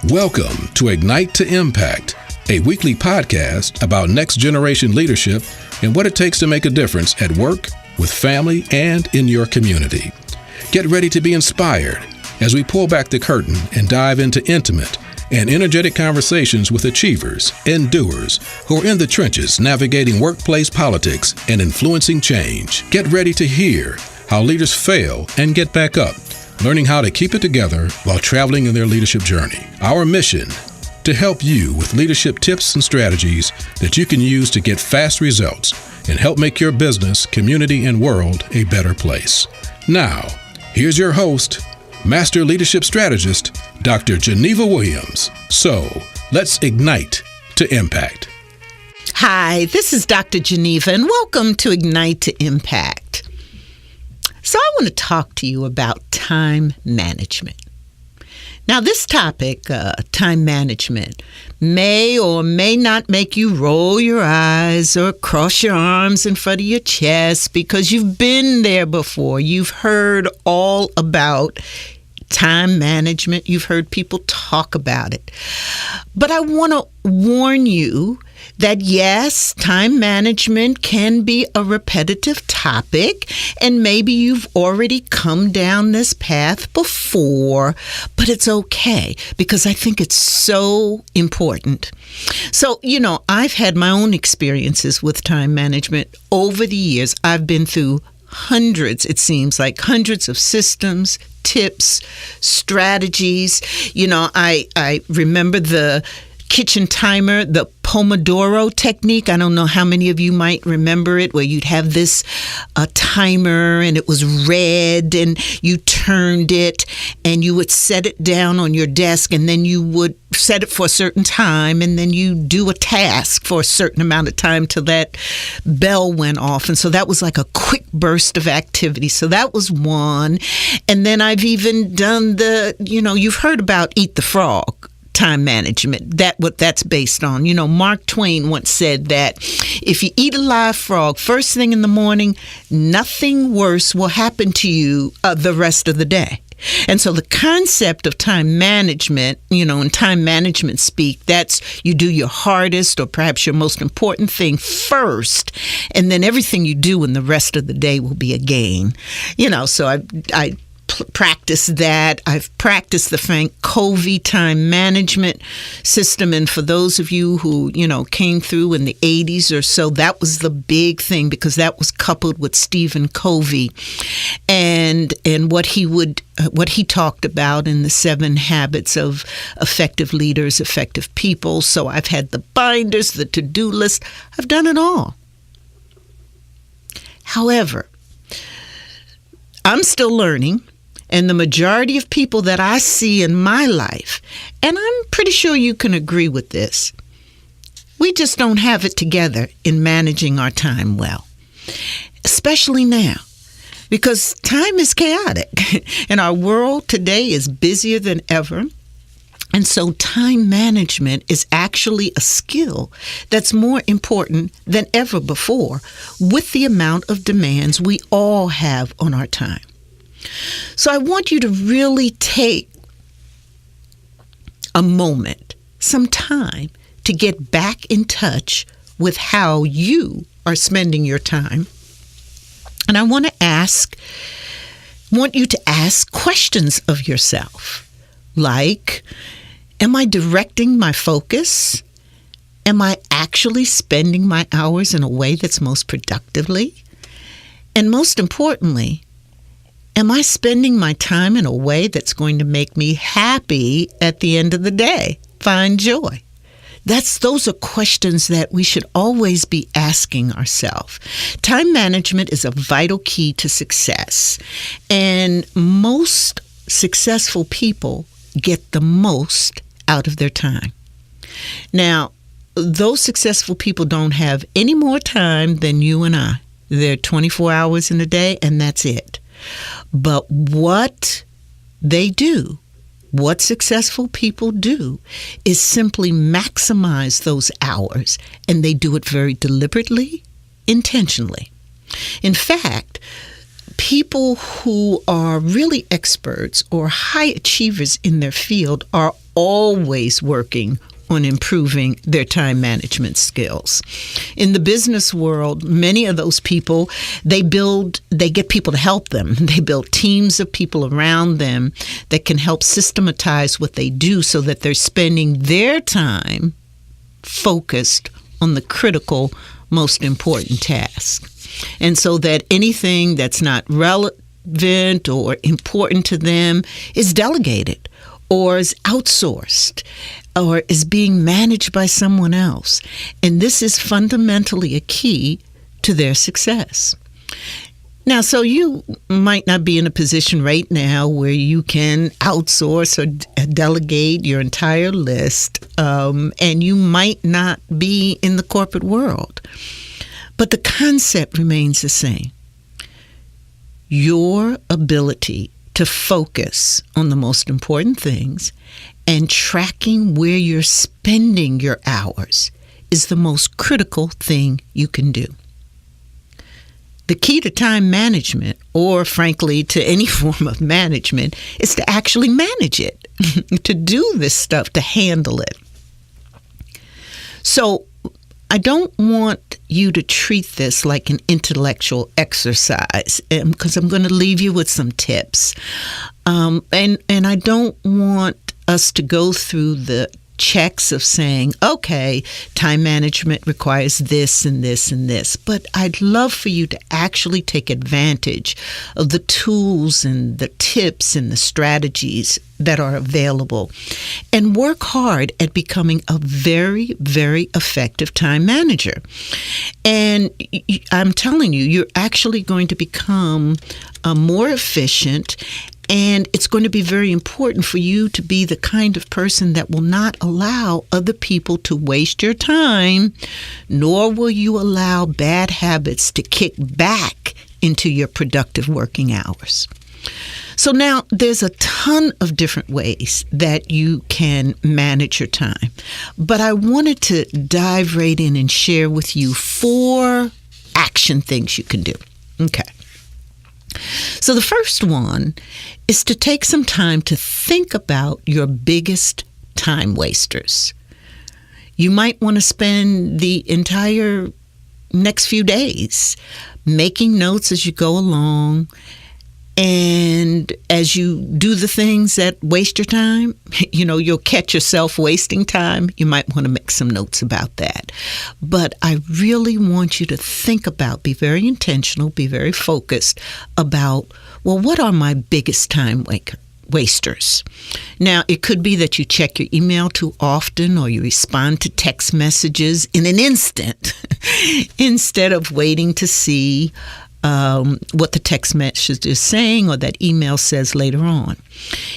Welcome to Ignite to Impact, a weekly podcast about next generation leadership and what it takes to make a difference at work, with family, and in your community. Get ready to be inspired as we pull back the curtain and dive into intimate and energetic conversations with achievers and doers who are in the trenches navigating workplace politics and influencing change. Get ready to hear how leaders fail and get back up, learning how to keep it together while traveling in their leadership journey. Our mission, to help you with leadership tips and strategies that you can use to get fast results and help make your business, community, and world a better place. Now, here's your host, Master Leadership Strategist, Dr. Geneva Williams. So, let's ignite to impact. Hi, this is Dr. Geneva, and welcome to Ignite to Impact. So I want to talk to you about time management. Now, this topic, time management, may or may not make you roll your eyes or cross your arms in front of your chest because you've been there before. You've heard all about time management. You've heard people talk about it. But I want to warn you that yes, time management can be a repetitive topic, and maybe you've already come down this path before, but it's okay because I think it's so important. So, I've had my own experiences with time management over the years. I've been through hundreds of systems, tips, strategies. I remember the kitchen timer, the Pomodoro technique. I don't know how many of you might remember it, where you'd have this timer and it was red and you turned it and you would set it down on your desk, and then you would set it for a certain time, and then you do a task for a certain amount of time till that bell went off. And so that was like a quick burst of activity. So that was one. And then I've even done you've heard about Eat the Frog time management, what that's based on. Mark Twain once said that if you eat a live frog first thing in the morning, nothing worse will happen to you the rest of the day. And so the concept of time management, in time management speak, that's you do your hardest or perhaps your most important thing first, and then everything you do in the rest of the day will be a gain. So I practice that. I've practiced the Frank Covey time management system. And for those of you who, came through in the 80s or so, that was the big thing because that was coupled with Stephen Covey and what he talked about in the 7 habits of effective leaders, effective people. So I've had the binders, the to-do list. I've done it all. However, I'm still learning. And the majority of people that I see in my life, and I'm pretty sure you can agree with this, we just don't have it together in managing our time well, especially now, because time is chaotic and our world today is busier than ever. And so time management is actually a skill that's more important than ever before with the amount of demands we all have on our time. So I want you to really take a moment, some time, to get back in touch with how you are spending your time. And I want you to ask questions of yourself, like, am I directing my focus? Am I actually spending my hours in a way that's most productively? And most importantly, am I spending my time in a way that's going to make me happy at the end of the day? Find joy. Those are questions that we should always be asking ourselves. Time management is a vital key to success. And most successful people get the most out of their time. Now, those successful people don't have any more time than you and I. They're 24 hours in a day, and that's it. But what they do, what successful people do, is simply maximize those hours, and they do it very deliberately, intentionally. In fact, people who are really experts or high achievers in their field are always working on improving their time management skills. In the business world, many of those people, they get people to help them. They build teams of people around them that can help systematize what they do so that they're spending their time focused on the critical, most important task. And so that anything that's not relevant or important to them is delegated or is outsourced or is being managed by someone else. And this is fundamentally a key to their success. Now, so you might not be in a position right now where you can outsource or delegate your entire list, and you might not be in the corporate world. But the concept remains the same. Your ability to focus on the most important things and tracking where you're spending your hours is the most critical thing you can do. The key to time management, or frankly to any form of management, is to actually manage it, to do this stuff, to handle it. So I don't want you to treat this like an intellectual exercise, because I'm going to leave you with some tips. And I don't want us to go through the checks of saying, okay, time management requires this and this and this. But I'd love for you to actually take advantage of the tools and the tips and the strategies that are available and work hard at becoming a very, very effective time manager. And I'm telling you, you're actually going to become more efficient. And it's going to be very important for you to be the kind of person that will not allow other people to waste your time, nor will you allow bad habits to kick back into your productive working hours. So now there's a ton of different ways that you can manage your time. But I wanted to dive right in and share with you 4 action things you can do. Okay. So the first one is to take some time to think about your biggest time wasters. You might want to spend the entire next few days making notes as you go along. And as you do the things that waste your time, you'll catch yourself wasting time. You might want to make some notes about that. But I really want you to think about, be very intentional, be very focused about, well, what are my biggest time wasters? Now, it could be that you check your email too often or you respond to text messages in an instant instead of waiting to see what the text message is saying or that email says later on.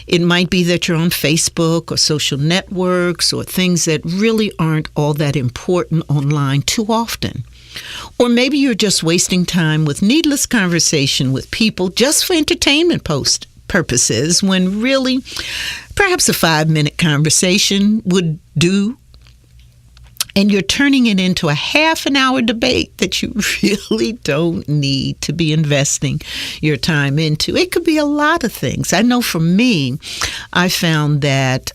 It might be that you're on Facebook or social networks or things that really aren't all that important online too often. Or maybe you're just wasting time with needless conversation with people just for entertainment purposes when really perhaps a 5-minute conversation would do. And you're turning it into a half-an-hour debate that you really don't need to be investing your time into. It could be a lot of things. I know for me, I found that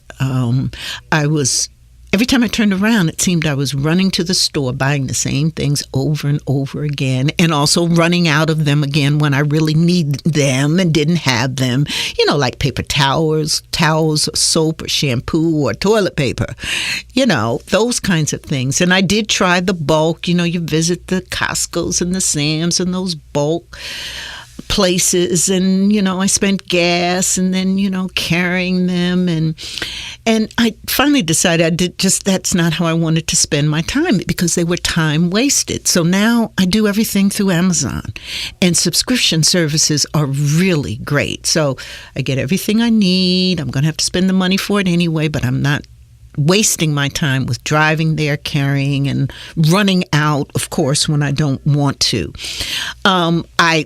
every time I turned around, it seemed I was running to the store, buying the same things over and over again, and also running out of them again when I really need them and didn't have them, like paper towels, soap, or shampoo, or toilet paper, those kinds of things. And I did try the bulk, you visit the Costco's and the Sam's and those bulk places, and I spent gas and then carrying them, and I finally decided that's not how I wanted to spend my time, because they were time wasted. So now I do everything through Amazon, and subscription services are really great. So I get everything I need. I'm going to have to spend the money for it anyway, but I'm not wasting my time with driving there, carrying, and running out, of course, when I don't want to. I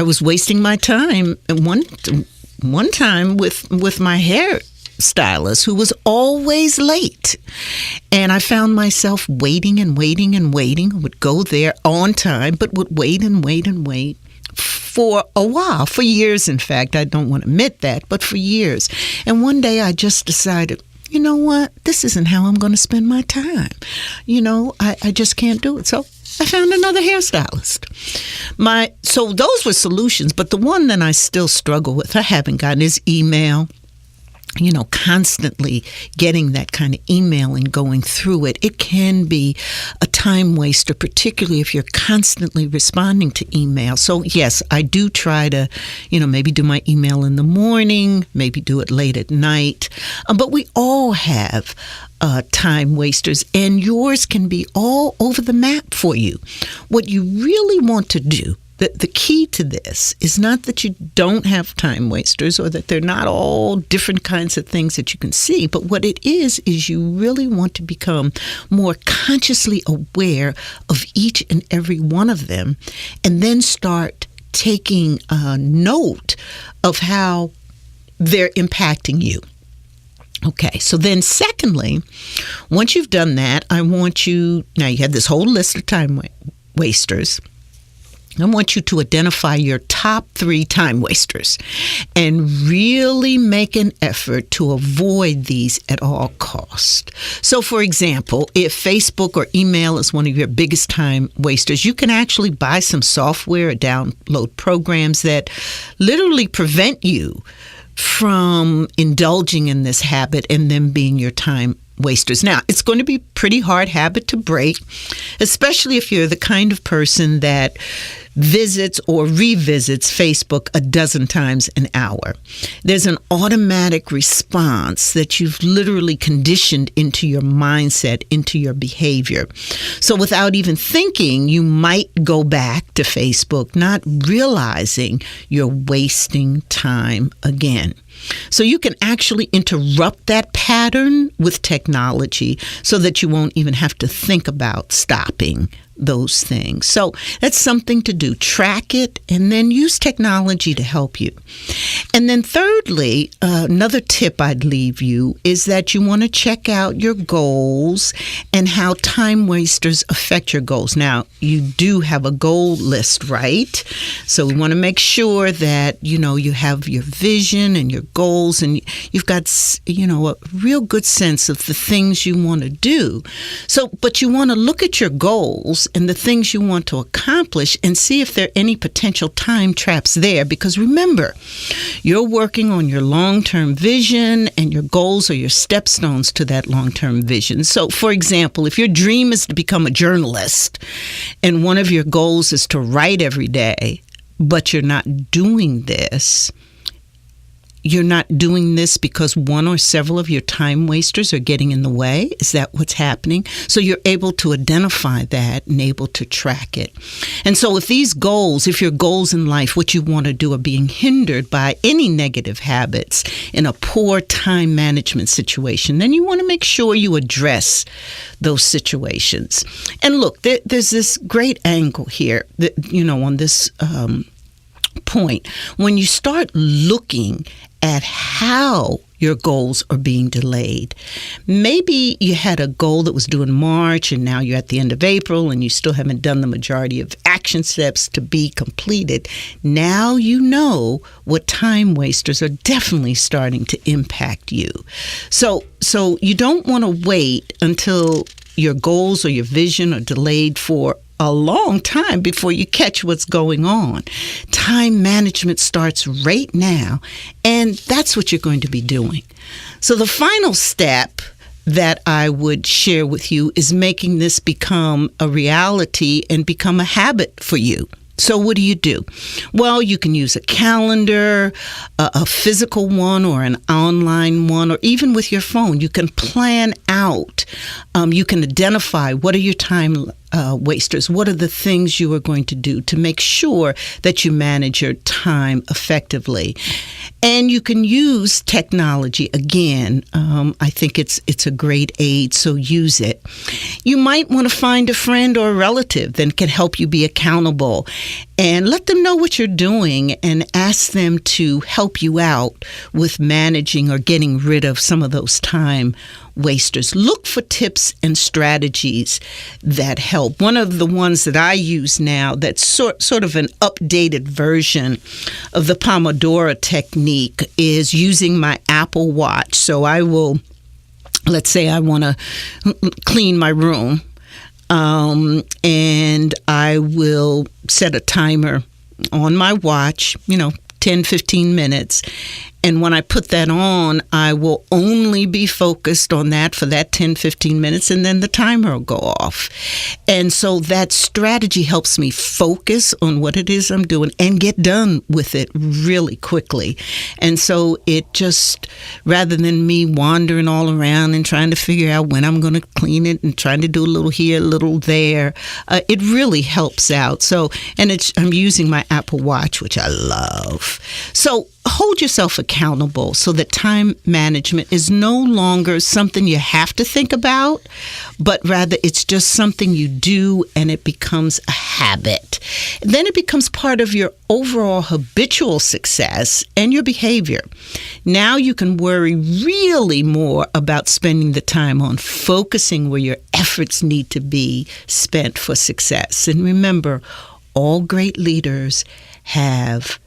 was wasting my time one time with my hair stylist, who was always late. And I found myself waiting and waiting and waiting. I would go there on time, but would wait and wait and wait for a while, for years, in fact. I don't want to admit that, but for years. And one day I just decided, you know what? This isn't how I'm going to spend my time. I just can't do it. So I found another hairstylist. So those were solutions, but the one that I still struggle with, I haven't gotten, is email. Constantly getting that kind of email and going through it. It can be a time waster, particularly if you're constantly responding to email. So yes, I do try to, maybe do my email in the morning, maybe do it late at night. But we all have time wasters, and yours can be all over the map for you. What you really want to do, the key to this is not that you don't have time wasters or that they're not all different kinds of things that you can see, but what it is you really want to become more consciously aware of each and every one of them, and then start taking note of how they're impacting you. Okay, so then secondly, once you've done that, I want you, now you have this whole list of time wasters. I want you to identify your top 3 time wasters and really make an effort to avoid these at all costs. So, for example, if Facebook or email is one of your biggest time wasters, you can actually buy some software or download programs that literally prevent you from indulging in this habit and them being your time wasters. Now, it's going to be a pretty hard habit to break, especially if you're the kind of person that visits or revisits Facebook a dozen times an hour. There's an automatic response that you've literally conditioned into your mindset, into your behavior. So without even thinking, you might go back to Facebook, not realizing you're wasting time again. So you can actually interrupt that pattern with technology so that you won't even have to think about stopping those things. So that's something to do. Track it and then use technology to help you. And then thirdly, another tip I'd leave you is that you want to check out your goals and how time wasters affect your goals. Now, you do have a goal list, right? So we want to make sure that, you have your vision and your goals and you've got, a real good sense of the things you want to do. So, but you want to look at your goals and the things you want to accomplish and see if there are any potential time traps there. Because remember, you're working on your long-term vision and your goals are your stepstones to that long-term vision. So, for example, if your dream is to become a journalist and one of your goals is to write every day, but you're not doing this, you're not doing this because one or several of your time wasters are getting in the way? Is that what's happening? So you're able to identify that and able to track it. And so if these goals, if your goals in life, what you want to do, are being hindered by any negative habits in a poor time management situation, then you want to make sure you address those situations. And look, there's this great angle here that, on this point. When you start looking at how your goals are being delayed. Maybe you had a goal that was due in March and now you're at the end of April and you still haven't done the majority of action steps to be completed. Now you know what time wasters are definitely starting to impact you. So you don't want to wait until your goals or your vision are delayed for a long time before you catch what's going on. Time management starts right now, and that's what you're going to be doing. So the final step that I would share with you is making this become a reality and become a habit for you. So what do? Well, you can use a calendar, a physical one or an online one, or even with your phone. You can plan out. You can identify what are your time wasters. What are the things you are going to do to make sure that you manage your time effectively? And you can use technology. Again, I think it's a great aid, so use it. You might want to find a friend or a relative that can help you be accountable. and let them know what you're doing and ask them to help you out with managing or getting rid of some of those time wasters. Look for tips and strategies that help. One of the ones that I use now that's sort of an updated version of the Pomodoro technique is using my Apple Watch. So I will, let's say I want to clean my room, and I will set a timer on my watch, 10, 15 minutes. And when I put that on, I will only be focused on that for that 10, 15 minutes, and then the timer will go off. And so that strategy helps me focus on what it is I'm doing and get done with it really quickly. And so it just, rather than me wandering all around and trying to figure out when I'm going to clean it and trying to do a little here, a little there, it really helps out. So, and I'm using my Apple Watch, which I love. So hold yourself accountable so that time management is no longer something you have to think about, but rather it's just something you do and it becomes a habit. Then it becomes part of your overall habitual success and your behavior. Now you can worry really more about spending the time on focusing where your efforts need to be spent for success. And remember, all great leaders have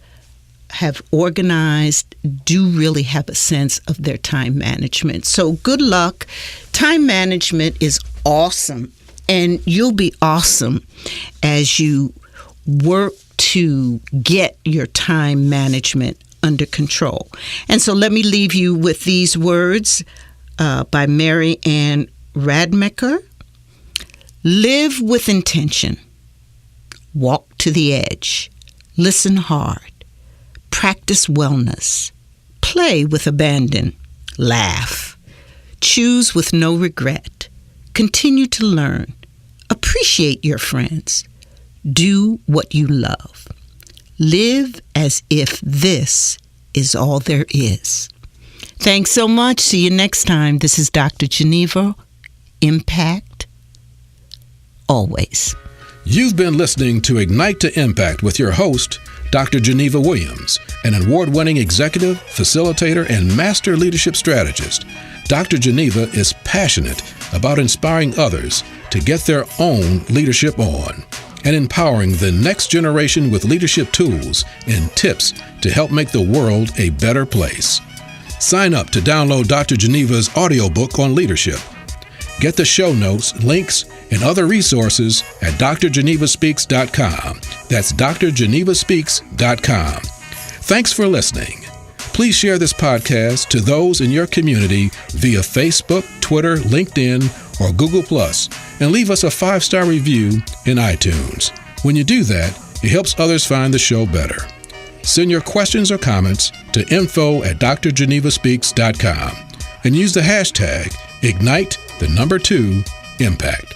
organized, do really have a sense of their time management. So good luck. Time management is awesome, and you'll be awesome as you work to get your time management under control. And so let me leave you with these words by Mary Ann Radmacher. Live with intention. Walk to the edge. Listen hard. Practice wellness. Play with abandon. Laugh. Choose with no regret. Continue to learn. Appreciate your friends. Do what you love. Live as if this is all there is. Thanks so much. See you next time. This is Dr. Geneva. Impact always. You've been listening to Ignite to Impact with your host, Dr. Geneva Williams, an award-winning executive, facilitator, and master leadership strategist. Dr. Geneva is passionate about inspiring others to get their own leadership on and empowering the next generation with leadership tools and tips to help make the world a better place. Sign up to download Dr. Geneva's audiobook on leadership. Get the show notes, links, and other resources at drgenevaspeaks.com. That's drgenevaspeaks.com. Thanks for listening. Please share this podcast to those in your community via Facebook, Twitter, LinkedIn, or Google+, and leave us a 5-star review in iTunes. When you do that, it helps others find the show better. Send your questions or comments to info@drgenevaspeaks.com and use the hashtag Ignite2Impact.